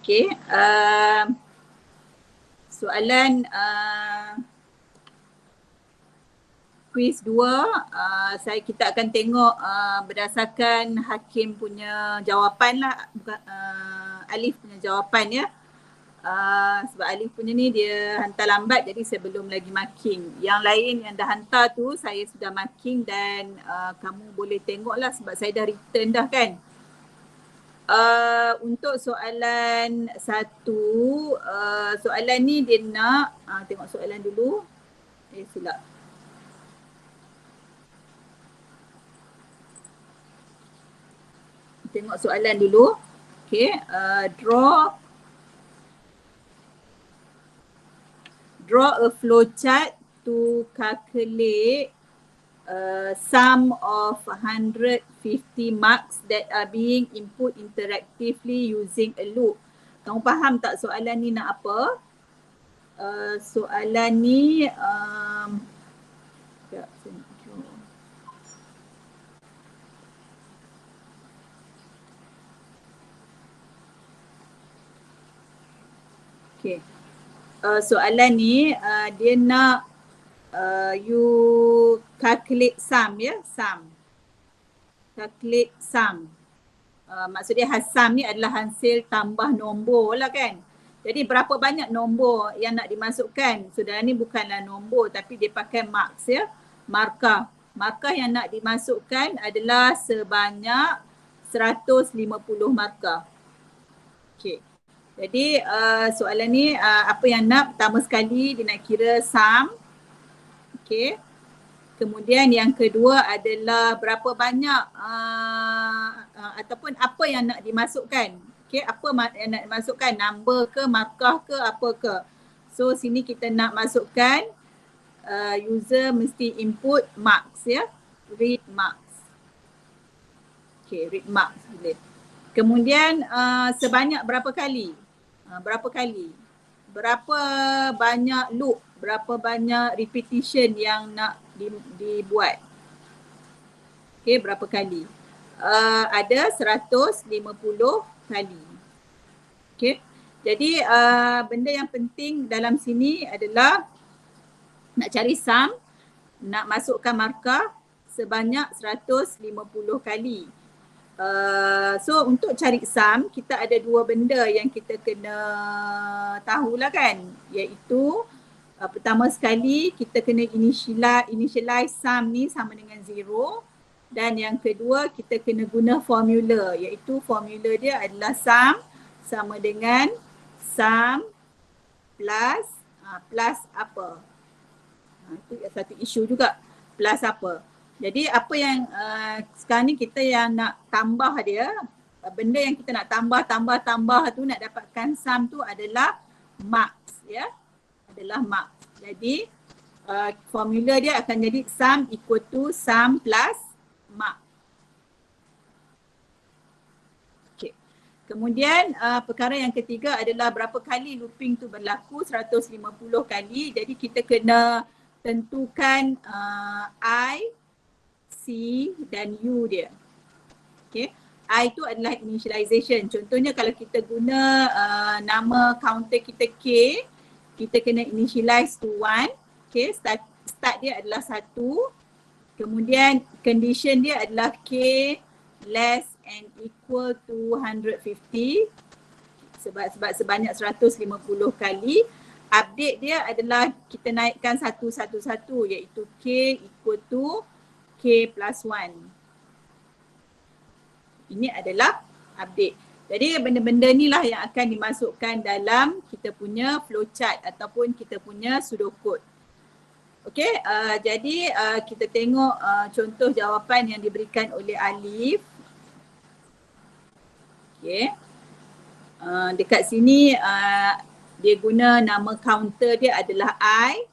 Okey, soalan kuis 2, kita akan tengok berdasarkan Hakim punya jawapan lah, bukan Alif punya jawapan ya. Sebab Alif punya ni dia hantar lambat jadi saya belum lagi marking. Yang lain yang dah hantar tu saya sudah marking dan kamu boleh tengok lah sebab saya dah return dah kan. Untuk soalan 1, soalan ni dia nak tengok soalan dulu. Silap. Tengok soalan dulu. Okay, draw a flowchart to calculate sum of 150 marks that are being input interactively using a loop. Kamu faham tak soalan ni nak apa? Soalan ni okay. Soalan ni dia nak you calculate sum ya, sum. Calculate sum. Maksudnya sum ni adalah hasil tambah nombor lah kan. Jadi berapa banyak nombor yang nak dimasukkan? So dalam ni bukanlah nombor tapi dia pakai marks ya, markah. Markah yang nak dimasukkan adalah sebanyak 150 markah. Okay. Jadi soalan ni apa yang nak, pertama sekali dia nak kira sum. Okay. Kemudian yang kedua adalah berapa banyak ataupun apa yang nak dimasukkan. Okay, apa yang nak dimasukkan, number ke, markah ke, apa ke. So sini kita nak masukkan user mesti input marks ya, read marks. Okay, read marks boleh. Kemudian sebanyak berapa kali? Berapa kali? Berapa banyak loop, berapa banyak repetition yang nak dibuat. Okay, berapa kali? Ada 150 kali. Okay, jadi benda yang penting dalam sini adalah nak cari sum, nak masukkan markah sebanyak 150 kali. So untuk cari sum, kita ada dua benda yang kita kena tahulah kan, iaitu pertama sekali kita kena initialize sum ni sama dengan 0, dan yang kedua kita kena guna formula, iaitu formula dia adalah sum sama dengan sum plus plus apa. Itu satu isu juga, plus apa. Jadi apa yang sekarang ni kita yang nak tambah dia, benda yang kita nak tambah tu nak dapatkan sum tu adalah marks ya, adalah marks. Jadi formula dia akan jadi sum equal to sum plus mark. Okay. Kemudian perkara yang ketiga adalah berapa kali looping tu berlaku, 150 kali. Jadi kita kena tentukan I, C dan U dia. Okay. I itu adalah initialization. Contohnya kalau kita guna nama counter kita K, kita kena initialize to 1. Okay, start dia adalah 1. Kemudian condition dia adalah K less and equal to 150. Sebab sebanyak 150 kali. Update dia adalah kita naikkan satu-satu iaitu K equal to K plus 1. Ini adalah update. Jadi benda-benda ni lah yang akan dimasukkan dalam kita punya flowchart ataupun kita punya pseudocode. Okey, jadi kita tengok contoh jawapan yang diberikan oleh Alif. Okey. Dekat sini dia guna nama counter dia adalah I.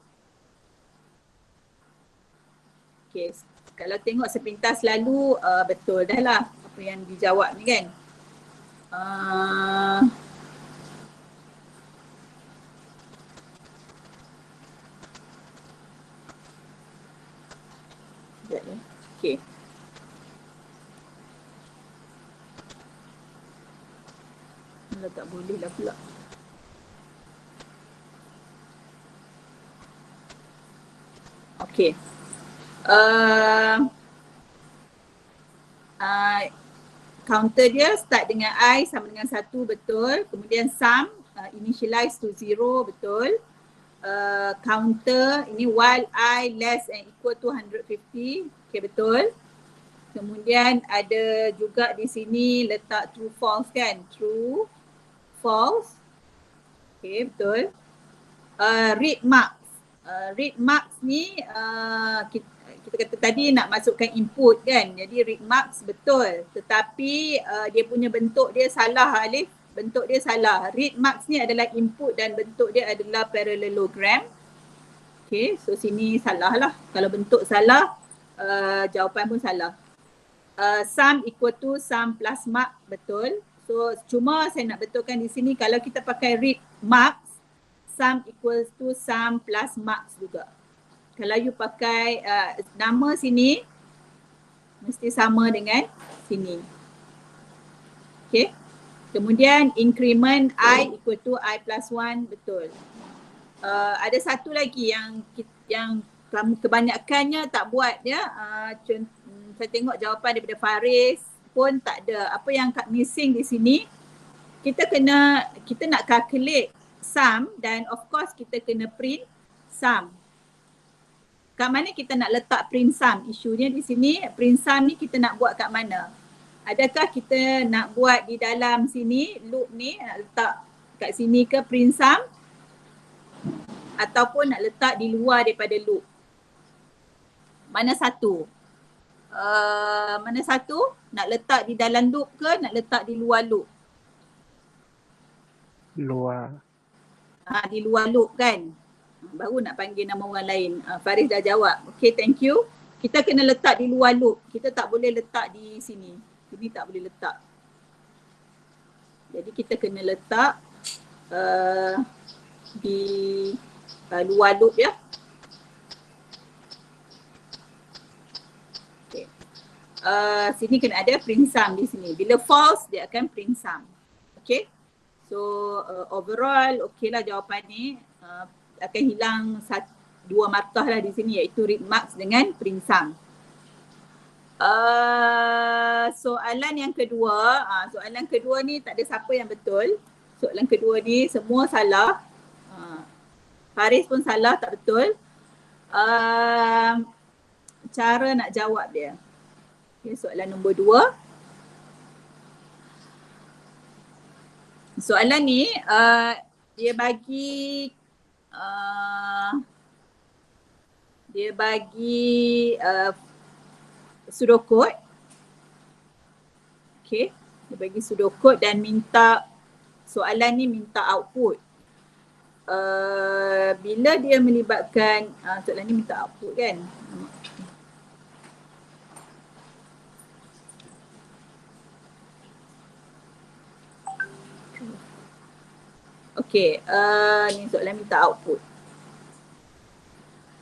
Okey, kalau tengok sepintas lalu betul dah lah apa yang dijawab ni kan. Okey. Alah, tak boleh lah pula. Okay. Counter dia start dengan I sama dengan 1, betul. Kemudian sum initialize to 0, betul. Counter ini while I less than equal to 150, okay, betul. Kemudian ada juga di sini letak true false kan, true false, okay, betul. Read marks, read marks ni kita kata tadi nak masukkan input kan, jadi read marks betul, tetapi dia punya bentuk dia salah Alif, bentuk dia salah. Read marks ni adalah input dan bentuk dia adalah parallelogram. Okay, so sini salah lah, kalau bentuk salah jawapan pun salah. Sum equal to sum plus mark, betul. So cuma saya nak betulkan di sini kalau kita pakai read marks, sum equals to sum plus marks juga. Kalau you pakai nama sini mesti sama dengan sini. Okay. Kemudian increment I equal to I plus 1, betul. Ada satu lagi yang kebanyakannya tak buat dia. Saya tengok jawapan daripada Faris pun tak ada. Apa yang missing di sini, kita nak calculate sum dan of course kita kena print sum. Kat mana kita nak letak print sum? Isunya di sini print sum ni kita nak buat kat mana? Adakah kita nak buat di dalam sini loop ni, nak letak kat sini ke print sum? Ataupun nak letak di luar daripada loop? Mana satu? Mana satu? Nak letak di dalam loop ke nak letak di luar loop? Luar. Di luar loop kan? Baru nak panggil nama orang lain. Faris dah jawab. Okay, thank you. Kita kena letak di luar loop. Kita tak boleh letak di sini. Sini tak boleh letak. Jadi kita kena letak di luar loop ya. Okay. Sini kena ada print sum di sini. Bila false dia akan print sum. Okay. So overall okay lah jawapan ni. Akan hilang 2 markah lah di sini iaitu read marks dengan print sum. Soalan yang kedua, soalan kedua ni tak ada siapa yang betul. Soalan kedua ni semua salah. Faris pun salah, tak betul. Cara nak jawab dia. Okay, soalan nombor 2. Soalan ni dia bagi pseudocode. Okay, dia bagi pseudocode dan minta soalan ni minta output. Bila dia melibatkan soalan ni minta output kan. Okay, ni soalan minta output.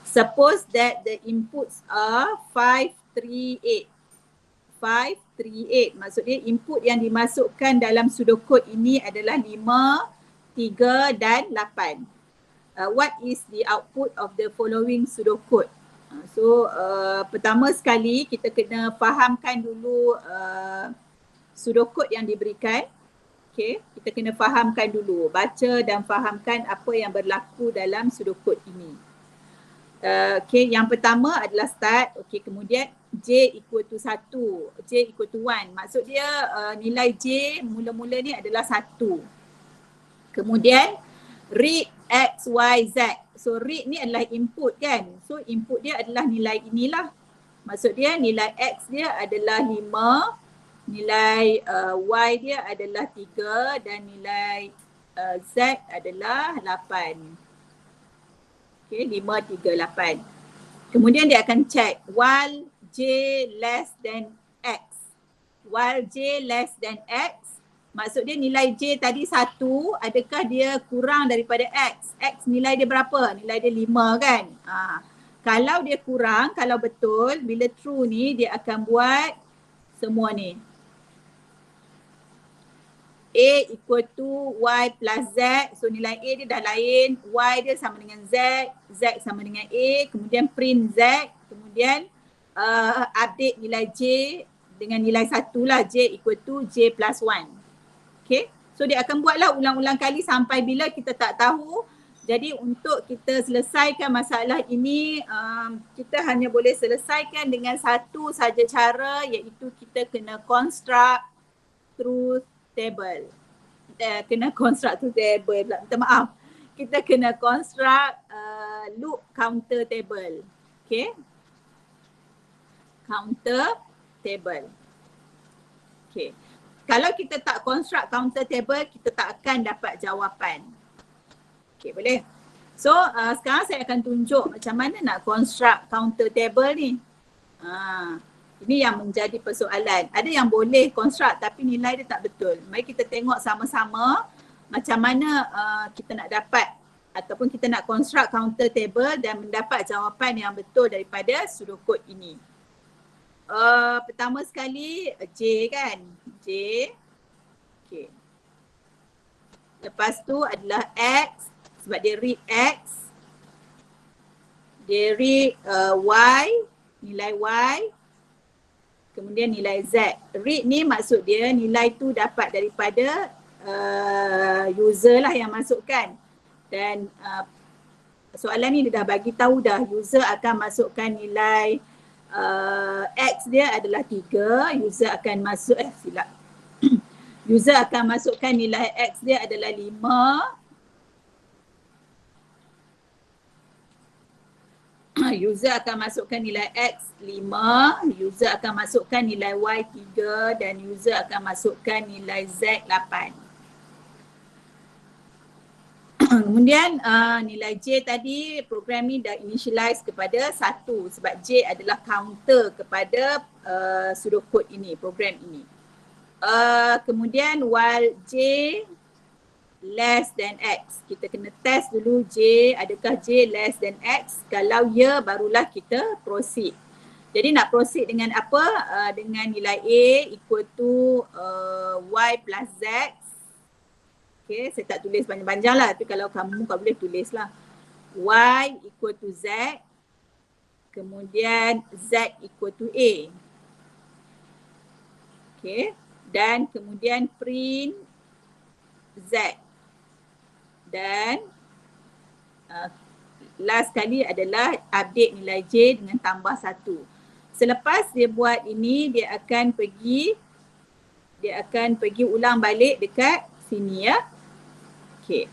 Suppose that the inputs are 538. 538 maksudnya input yang dimasukkan dalam pseudocode ini adalah 5, 3 dan 8. What is the output of the following pseudocode? Pertama sekali kita kena fahamkan dulu pseudocode yang diberikan. Okay, kita kena fahamkan dulu, baca dan fahamkan apa yang berlaku dalam pseudocode ini. Okay, yang pertama adalah start. Okay, kemudian J equal to 1, J equal to 1. Maksud dia nilai J mula-mula ni adalah 1. Kemudian read X, Y, Z. So read ni adalah input kan. So input dia adalah nilai inilah. Maksud dia nilai X dia adalah 5. Nilai Y dia adalah 3 dan nilai Z adalah 8. Okay, 5, 3, 8. Kemudian dia akan check while J less than X. While J less than X, maksud dia nilai J tadi 1, adakah dia kurang daripada X? X nilai dia berapa? Nilai dia 5 kan? Kalau dia kurang, kalau betul, bila true ni dia akan buat semua ni. A equal to Y plus Z. So nilai A dia dah lain, Y dia sama dengan Z, Z sama dengan A, kemudian print Z, kemudian update nilai J dengan nilai 1 lah, J equal to J plus 1. Okay, so dia akan buatlah ulang-ulang kali sampai bila kita tak tahu. Jadi untuk kita selesaikan masalah ini, kita hanya boleh selesaikan dengan satu saja cara, iaitu kita kena construct truth table. Kena construct truth table pula, minta maaf. Kita kena construct loop counter table. Okay, counter table. Okay, kalau kita tak construct counter table, kita tak akan dapat jawapan. Okay, boleh. So sekarang saya akan tunjuk macam mana nak construct counter table ni. Ini yang menjadi persoalan. Ada yang boleh construct tapi nilai dia tak betul. Mari kita tengok sama-sama macam mana kita nak dapat ataupun kita nak construct counter table dan mendapat jawapan yang betul daripada sudokod ini. Pertama sekali J kan. J. Okay. Lepas tu adalah X. Sebab dia read X, dia read Y, nilai Y, kemudian nilai Z. Read ni maksud dia nilai tu dapat daripada user lah yang masukkan. Dan soalan ni dia dah bagi tahu dah, user akan masukkan nilai X dia adalah 3, user akan masuk, silap. User akan masukkan nilai X dia adalah 5. User akan masukkan nilai X 5, user akan masukkan nilai Y 3 dan user akan masukkan nilai Z 8. Kemudian nilai J tadi program ni dah initialize kepada 1 sebab J adalah counter kepada pseudocode ini, program ini. Kemudian while J less than X, kita kena test dulu J, adakah J less than X. Kalau ya, barulah kita proceed. Jadi nak proceed dengan apa? Dengan nilai A equal to Y plus Z. Okay, saya tak tulis panjang-panjang lah, tapi kalau kamu boleh tulis lah. Y equal to Z, kemudian Z equal to A. Okay, dan kemudian print Z. Dan last kali adalah update nilai J dengan tambah 1. Selepas dia buat ini, dia akan pergi ulang balik dekat sini ya. Okay.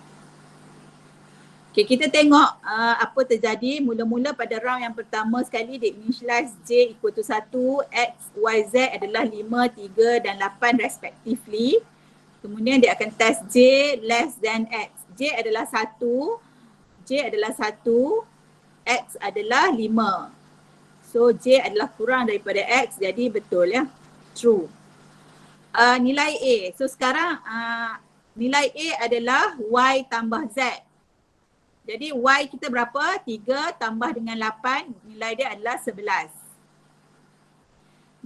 Okay, kita tengok apa terjadi. Mula-mula pada round yang pertama sekali dia initialize J equal to 1, X, Y, Z adalah 5, 3 dan 8 respectively. Kemudian dia akan test J less than X. J adalah 1, J adalah 1, X adalah 5. So J adalah kurang daripada X, jadi betul ya, true. Nilai A, so sekarang nilai A adalah Y tambah Z. Jadi Y kita berapa? 3 tambah dengan 8, nilai dia adalah 11.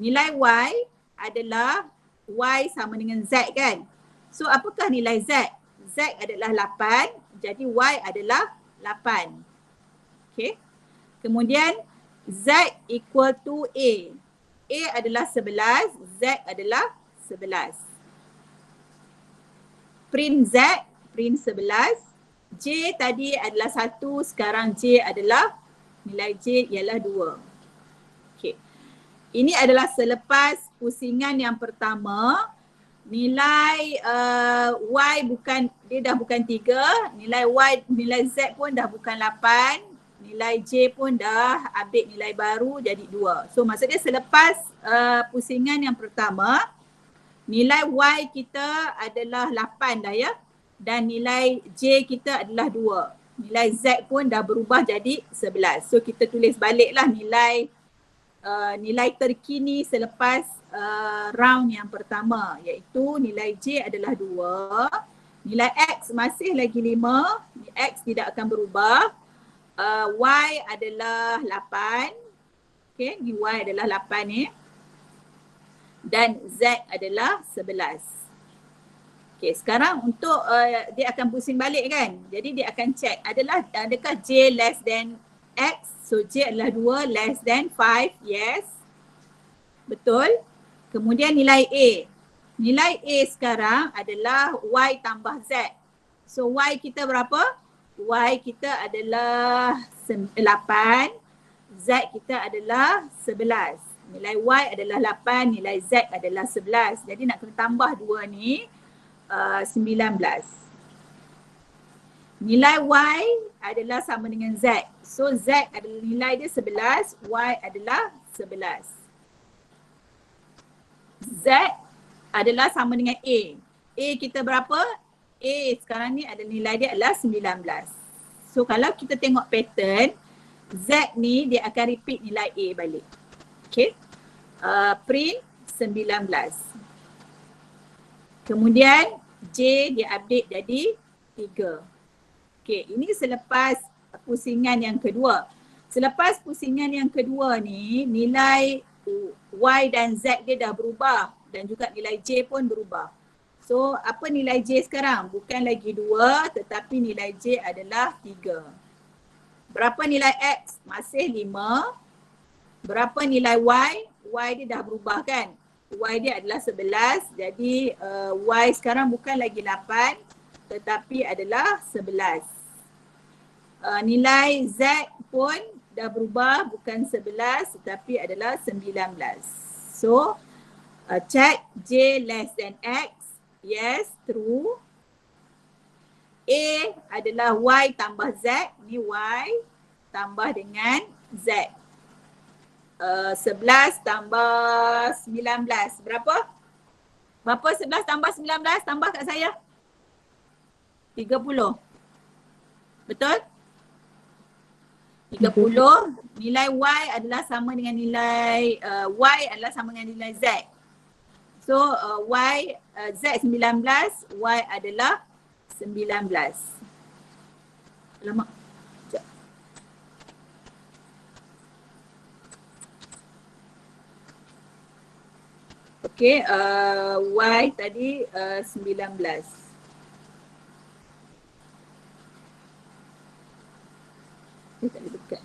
Nilai Y adalah Y sama dengan Z kan? So apakah nilai Z? Z adalah 8, jadi Y adalah 8. Okay. Kemudian Z equal to A. A adalah 11, Z adalah 11. Print Z, print 11. J tadi adalah 1, sekarang J adalah, nilai J ialah 2. Okay. Ini adalah selepas pusingan yang pertama. Nilai Y bukan, dia dah bukan 3, nilai Y, nilai Z pun dah bukan 8, nilai J pun dah update nilai baru jadi 2. So maksudnya selepas pusingan yang pertama, nilai Y kita adalah 8 dah ya, dan nilai J kita adalah 2. Nilai Z pun dah berubah jadi 11. So kita tulis baliklah nilai nilai terkini selepas round yang pertama, iaitu nilai J adalah 2, nilai X masih lagi 5, X tidak akan berubah, Y adalah 8, okay, ni Y adalah 8 ni, dan Z adalah 11. Okay, sekarang untuk dia akan pusing balik kan. Jadi dia akan check adakah J less than X. So J adalah 2 less than 5. Yes. Betul. Kemudian nilai A. Nilai A sekarang adalah Y tambah Z. So Y kita berapa? Y kita adalah 8. Z kita adalah 11. Nilai Y adalah 8, nilai Z adalah 11. Jadi nak kena tambah dua ni. 19. Nilai Y adalah sama dengan Z. So Z adalah nilai dia 11, Y adalah 11. Z adalah sama dengan A. A kita berapa? A sekarang ni ada nilai dia adalah 19. So kalau kita tengok pattern, Z ni dia akan repeat nilai A balik. Okay. Print 19. Kemudian J dia update jadi 3. Okey, ini selepas pusingan yang kedua. Selepas pusingan yang kedua ni, nilai Y dan Z dia dah berubah dan juga nilai J pun berubah. So, apa nilai J sekarang? Bukan lagi 2 tetapi nilai J adalah 3. Berapa nilai X? Masih 5. Berapa nilai Y? Y dia dah berubah kan? Y dia adalah 11, jadi Y sekarang bukan lagi 8 tetapi adalah 11. Nilai Z pun dah berubah, bukan 11 tetapi adalah 19. So check J less than X, yes, true. A adalah Y tambah Z, ni Y tambah dengan Z. 11 tambah 19. Berapa? Berapa 11 tambah 19? Tambah kat saya. 30. Betul? 30. Nilai Y adalah sama dengan nilai Y adalah sama dengan nilai Z. So Z 19, Y adalah 19. Alamak. Okay, Y tadi 19. Dia tak ada dekat.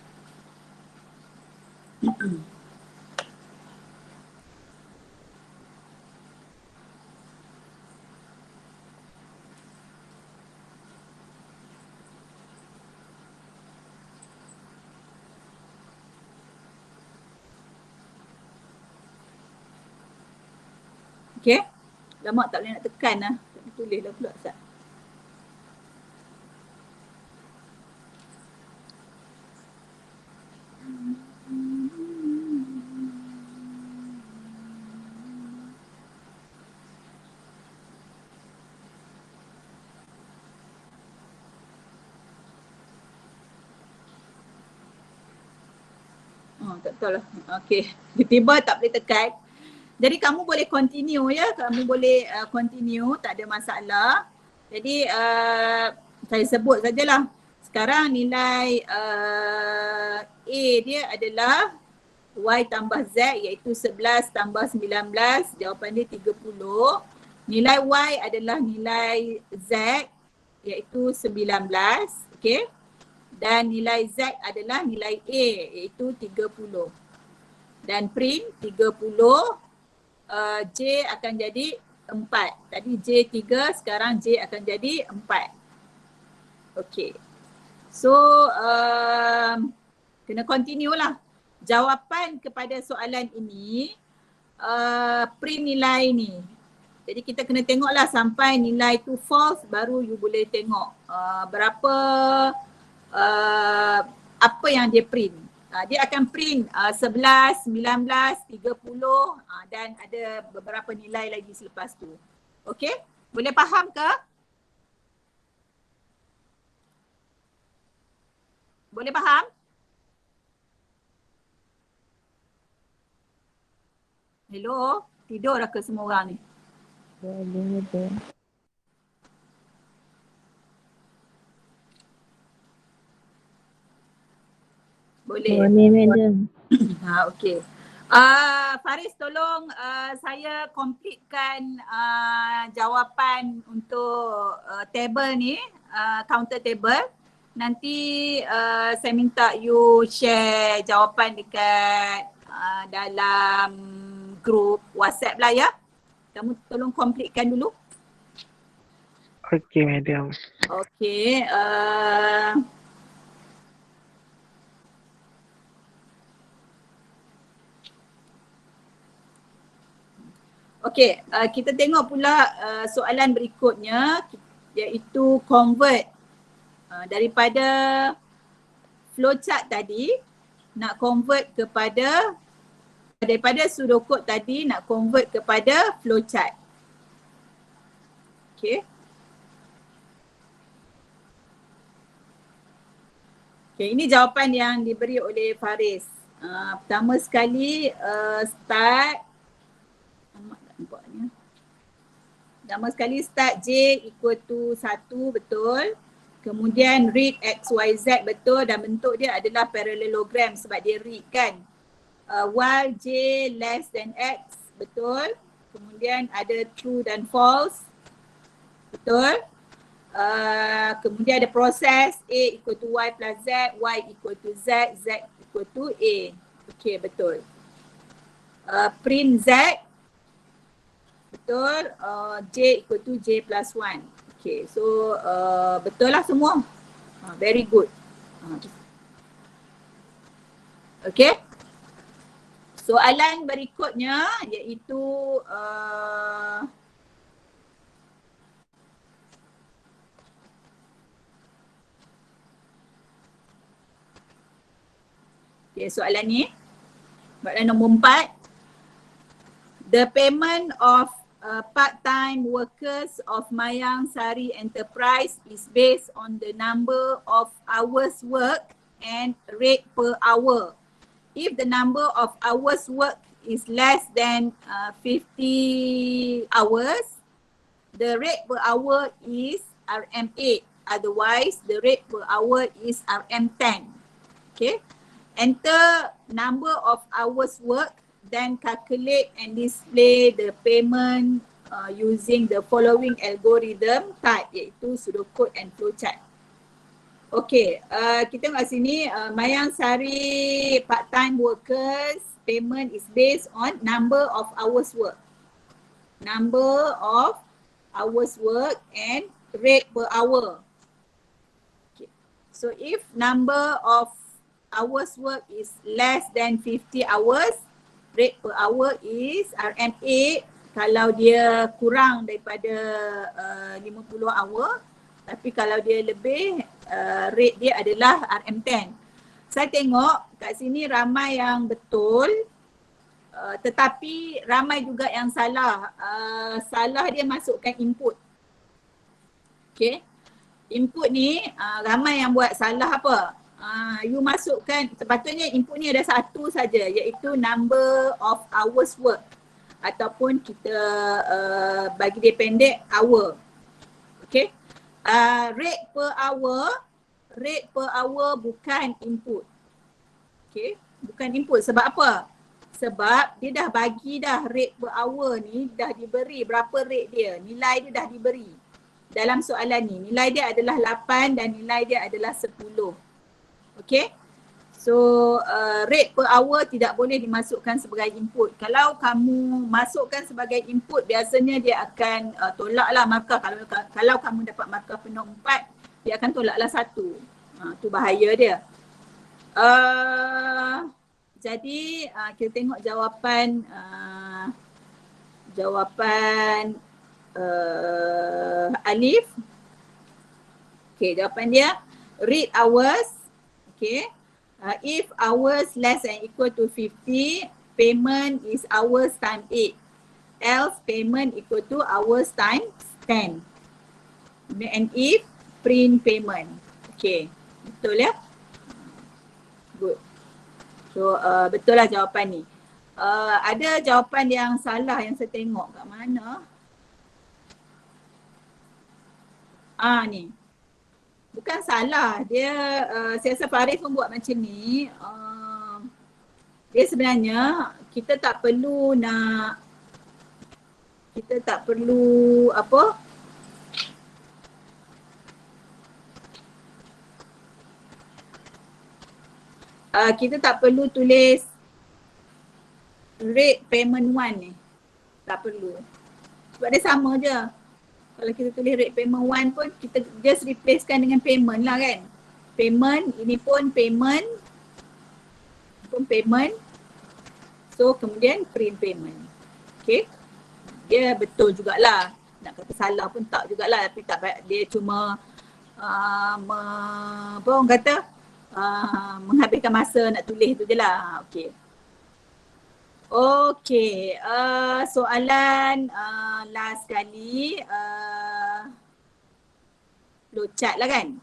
Okay. Lama tak boleh nak tekan lah. Tak boleh tulis lah pula Ustaz. Tak tahu lah. Okay. Tiba-tiba tak boleh tekan. Jadi kamu boleh continue ya, kamu boleh continue, tak ada masalah. Jadi saya sebut sajalah. Sekarang nilai A dia adalah Y tambah Z iaitu 11 tambah 19, jawapan dia 30. Nilai Y adalah nilai Z iaitu 19, okey. Dan nilai Z adalah nilai A iaitu 30. Dan print 30. J akan jadi 4. Tadi J 3, sekarang J akan jadi 4. Okey. So kena continue lah. Jawapan kepada soalan ini print nilai ni. Jadi kita kena tengoklah sampai nilai tu false baru you boleh tengok berapa apa yang dia print. Dia akan print 11, 19, 30 dan ada beberapa nilai lagi selepas tu. Okey? Boleh faham ke? Boleh faham? Hello? Tidur dah ke semua orang ni? Boleh. Boleh? Boleh, madam. Okey. Faris, tolong saya completekan jawapan untuk table ni, counter table. Nanti saya minta you share jawapan dekat dalam grup WhatsApp lah ya. Kamu tolong completekan dulu. Okey, madam. Okey. Okey, kita tengok pula soalan berikutnya, iaitu convert daripada flowchart tadi nak convert kepada, daripada pseudocode tadi nak convert kepada flowchart. Okey. Okey, ini jawapan yang diberi oleh Faris. Pertama sekali start, pertama sekali start J equal to 1, betul. Kemudian read XYZ, betul, dan bentuk dia adalah parallelogram sebab dia read kan. While J less than X, betul. Kemudian ada true dan false, betul. Kemudian ada proses A equal to Y plus Z, Y equal to Z, Z equal to A. Okey, betul. Print Z, betul. J equal to J plus 1. Okay, so betul lah semua. Very good. Okay. Soalan berikutnya iaitu okay, soalan ni soalan nombor 4. The payment of part-time workers of Mayang Sari Enterprise is based on the number of hours work and rate per hour. If the number of hours work is less than 50 hours, the rate per hour is RM8. Otherwise, the rate per hour is RM10. Okay. Enter number of hours work, then calculate and display the payment using the following algorithm type, iaitu pseudocode and flowchart. Okay, kita tengok sini Mayang Sari part-time workers payment is based on number of hours work. Number of hours work and rate per hour. Okay. So if number of hours work is less than 50 hours, rate per hour is RM8. Kalau dia kurang daripada 50 hour, tapi kalau dia lebih, rate dia adalah RM10. Saya tengok kat sini ramai yang betul, tetapi ramai juga yang salah. Salah dia masukkan input. Okay. Input ni ramai yang buat salah apa? You masukkan, sepatutnya input ni ada satu saja, iaitu number of hours work, ataupun kita bagi dia pendek hour. Okay. Rate per hour bukan input. Okay, bukan input. Sebab apa? Sebab dia dah bagi dah rate per hour ni, dah diberi berapa rate dia, nilai dia dah diberi dalam soalan ni. Nilai dia adalah 8 dan nilai dia adalah 10. Okay, so rate per hour tidak boleh dimasukkan sebagai input. Kalau kamu masukkan sebagai input, biasanya dia akan tolaklah markah. Kalau kamu dapat markah penuh 4, dia akan tolaklah 1. Tu bahaya dia. Jadi kita tengok jawapan Alif. Okay, jawapan dia read hours. Okay, if hours less than equal to 50, payment is hours times 8. Else payment equal to hours times 10. And if print payment. Okay, betul ya? Good. So betul lah jawapan ni. Ada jawapan yang salah yang saya tengok kat mana? Ni. Bukan salah, dia saya rasa Faris pun buat macam ni. Dia sebenarnya kita tak perlu apa, kita tak perlu tulis rate payment 1 ni. Tak perlu. Sebab dia sama je. Kalau kita tulis rate payment 1 pun kita just replacekan dengan payment lah kan. Payment, ini pun payment. So kemudian print payment. Okay. Dia betul jugalah. Nak kata salah pun tak jugalah. Tapi tak baik. Dia cuma apa orang kata menghabiskan masa nak tulis tu je lah. Okay. Okay, soalan last kali, flowchart lah kan.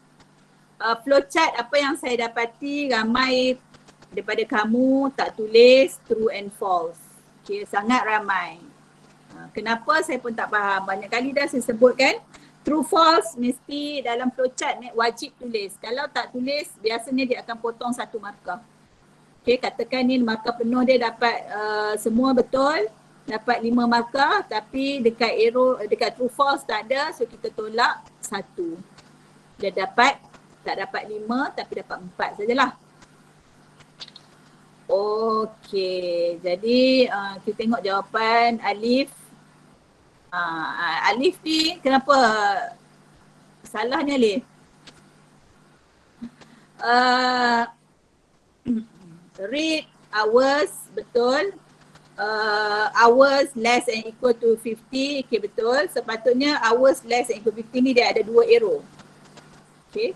Flowchart apa yang saya dapati ramai daripada kamu tak tulis true and false. Okay, sangat ramai. Kenapa saya pun tak faham. Banyak kali dah saya sebut kan, true false mesti dalam flowchart ni wajib tulis. Kalau tak tulis biasanya dia akan potong 1 markah. Okay, katakan ni markah penuh dia dapat semua betul, dapat 5 markah, tapi dekat dekat true false tak ada, so kita tolak 1. Dia tak dapat 5 tapi dapat 4 sajalah. Okay, jadi kita tengok jawapan Alif. Alif ni kenapa salahnya Alif? Read hours betul. Hours less than equal to 50, okay betul. Sepatutnya hours less than equal to 50 ni dia ada 2 arrow. Okay.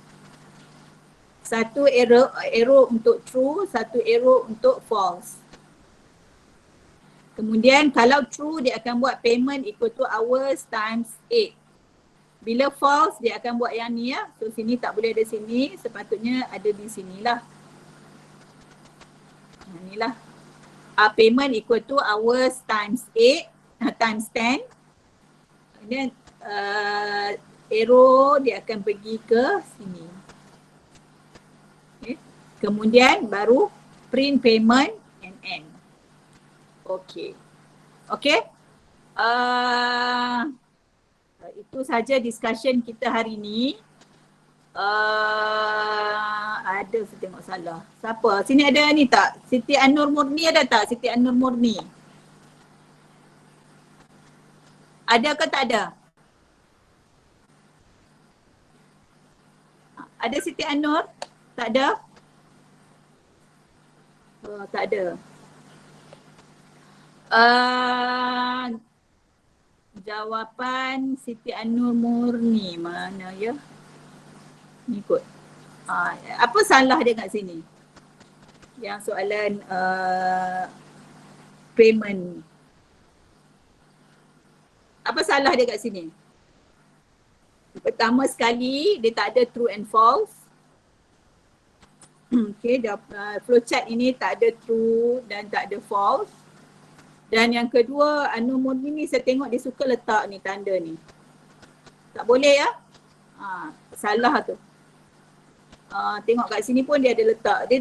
Satu arrow untuk true, satu arrow untuk false. Kemudian kalau true dia akan buat payment equal to hours times 8. Bila false dia akan buat yang ni ya. So sini tak boleh ada sini, sepatutnya ada di sinilah. Inilah. Payment equal to hours times 8 times 10. Kemudian arrow dia akan pergi ke sini. Okay. Kemudian baru print payment and end. Okay. Okay. Itu saja discussion kita hari ini. Ada saya tengok salah. Siapa? Sini ada ni tak? Siti An-Nur Murni ada tak? Siti An-Nur Murni. Ada ke tak ada? Ada Siti An-Nur? Tak ada? Oh, tak ada. Jawapan Siti An-Nur Murni mana ya? Ni kot. Apa salah dia kat sini? Yang soalan payment. Apa salah dia kat sini? Pertama sekali dia tak ada true and false. Okay, flowchart ini tak ada true dan tak ada false. Dan yang kedua, Anu Murni ni saya tengok dia suka letak ni tanda ni. Tak boleh ya? Salah tu. Tengok kat sini pun dia ada letak.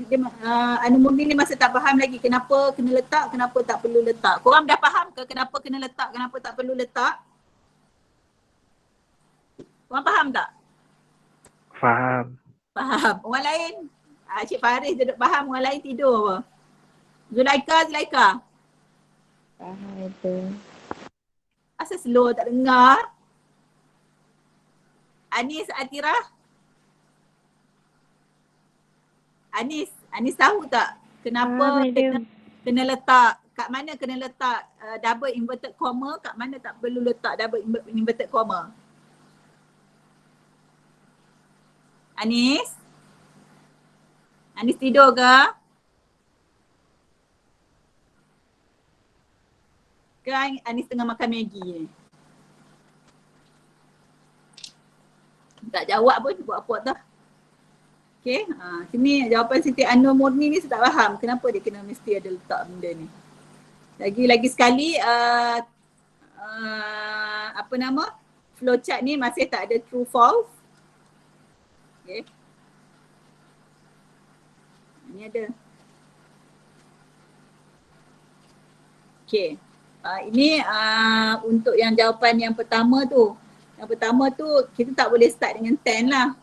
Anu Murni ni masih tak faham lagi kenapa kena letak, kenapa tak perlu letak. Korang dah faham ke kenapa kena letak, kenapa tak perlu letak? Korang faham tak? Faham. Faham. Orang lain? Cik Faris duduk faham, orang lain tidur apa? Zulaika? Faham itu. Asal slow tak dengar? Anis, Atirah? Anis tahu tak kenapa kena letak, kat mana kena letak double inverted comma, kat mana tak perlu letak double inverted comma? Anis tidur ke? Kan Anis tengah makan Maggi ni. Tak jawab pun, buat apa dah. Okay, sini jawapan Siti An-Nur Murni ni saya tak faham kenapa dia kena mesti ada letak benda ni. Lagi sekali apa nama, flowchart ni masih tak ada true false. Okay. Ni ada. Okey. Ini untuk yang jawapan yang pertama tu. Yang pertama tu kita tak boleh start dengan 10 lah.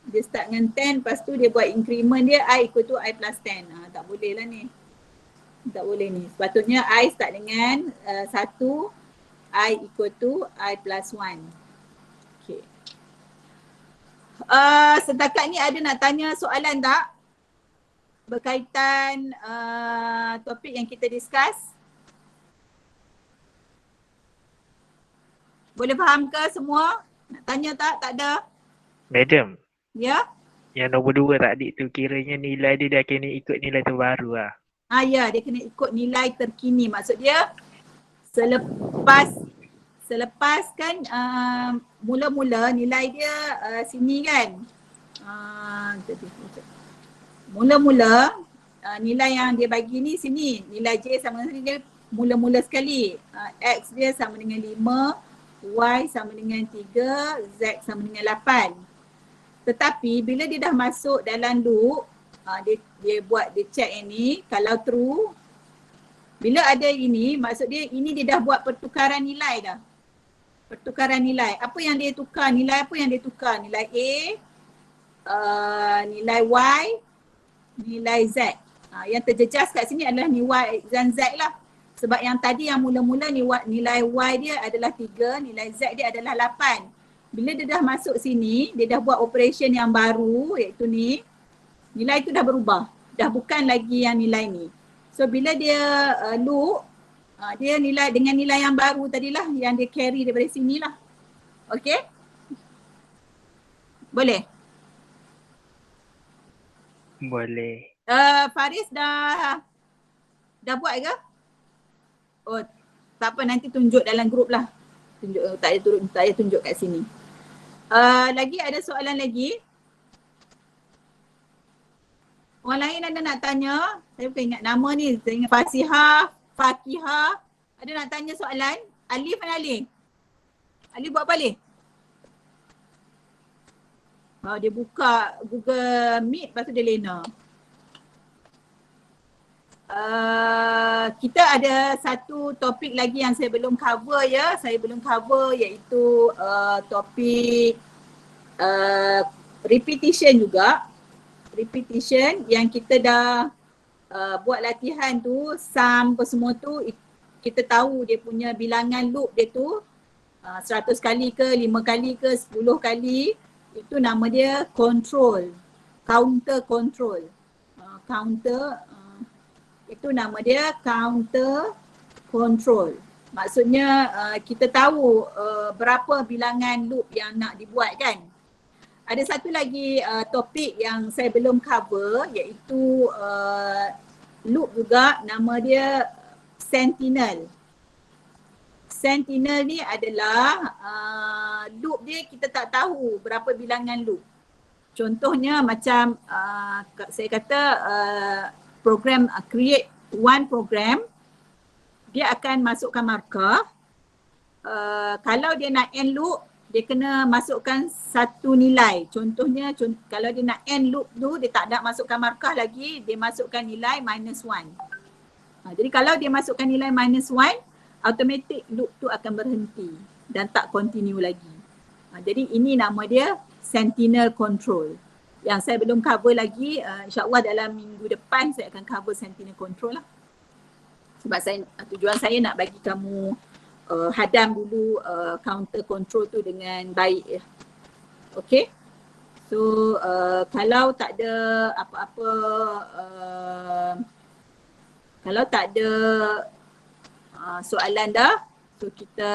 Dia start dengan 10, lepas tu dia buat increment dia I equal to I plus 10. Tak boleh lah ni. Tak boleh ni. Sepatutnya I start dengan 1, I equal to I plus 1. Okay. Setakat ni ada nak tanya soalan tak? Berkaitan topik yang kita discuss? Boleh faham ke semua? Nak tanya tak? Tak ada? Madam, Ya? yang nombor 2 tadi tu kiranya nilai dia dah kena ikut nilai terbaru lah. Ya, dia kena ikut nilai terkini. Maksud dia selepas kan mula-mula nilai dia sini kan. Mula-mula nilai yang dia bagi ni sini. Nilai J sama dengan dia mula-mula sekali. X dia sama dengan 5, Y sama dengan 3, Z sama dengan 8. Tetapi bila dia dah masuk dalam loop, dia check yang ni, kalau true, bila ada ini, maksud dia ini dia dah buat pertukaran nilai dah. Pertukaran nilai. Apa yang dia tukar? Nilai apa yang dia tukar? Nilai A, nilai Y, nilai Z. Yang terjejas kat sini adalah nilai Y dan Z lah. Sebab yang tadi yang mula-mula nilai Y dia adalah 3, nilai Z dia adalah 8. Bila dia dah masuk sini, dia dah buat operation yang baru iaitu ni, nilai tu dah berubah. Dah bukan lagi yang nilai ni. So bila dia loop, dia nilai dengan nilai yang baru tadilah yang dia carry daripada sini lah. Okay? Boleh? Boleh. Faris dah buat ke? Oh, tak apa, nanti tunjuk dalam grup lah. Tak payah tunjuk kat sini. Lagi ada soalan lagi? Orang lain ada nak tanya? Saya bukan ingat nama ni. Saya ingat Fakihah. Ada nak tanya soalan? Alif kan Alif? Alif buat apa Alif? Dia buka Google Meet, lepas tu dia lena. Kita ada satu topik lagi yang saya belum cover ya. Saya belum cover iaitu topik repetition juga. Repetition yang kita dah buat latihan tu, sum apa semua tu, kita tahu dia punya bilangan loop dia tu 100 kali ke, 5 kali ke, 10 kali. Itu nama dia control, counter control. Itu nama dia counter control. Maksudnya kita tahu berapa bilangan loop yang nak dibuat kan. Ada satu lagi topik yang saya belum cover iaitu loop juga, nama dia sentinel. Sentinel ni adalah loop dia kita tak tahu berapa bilangan loop. Contohnya macam saya kata program create one program, dia akan masukkan markah. Kalau dia nak end loop, dia kena masukkan satu nilai. Contohnya kalau dia nak end loop tu, dia tak nak masukkan markah lagi, dia masukkan nilai -1. Jadi kalau dia masukkan nilai -1, automatic loop tu akan berhenti dan tak continue lagi. Jadi ini nama dia sentinel control. Yang saya belum cover lagi, insyaAllah dalam minggu depan saya akan cover sentinel control lah. Sebab tujuan saya nak bagi kamu hadam dulu counter control tu dengan baik ya. Okay. So kalau tak ada apa-apa, kalau tak ada soalan dah, so kita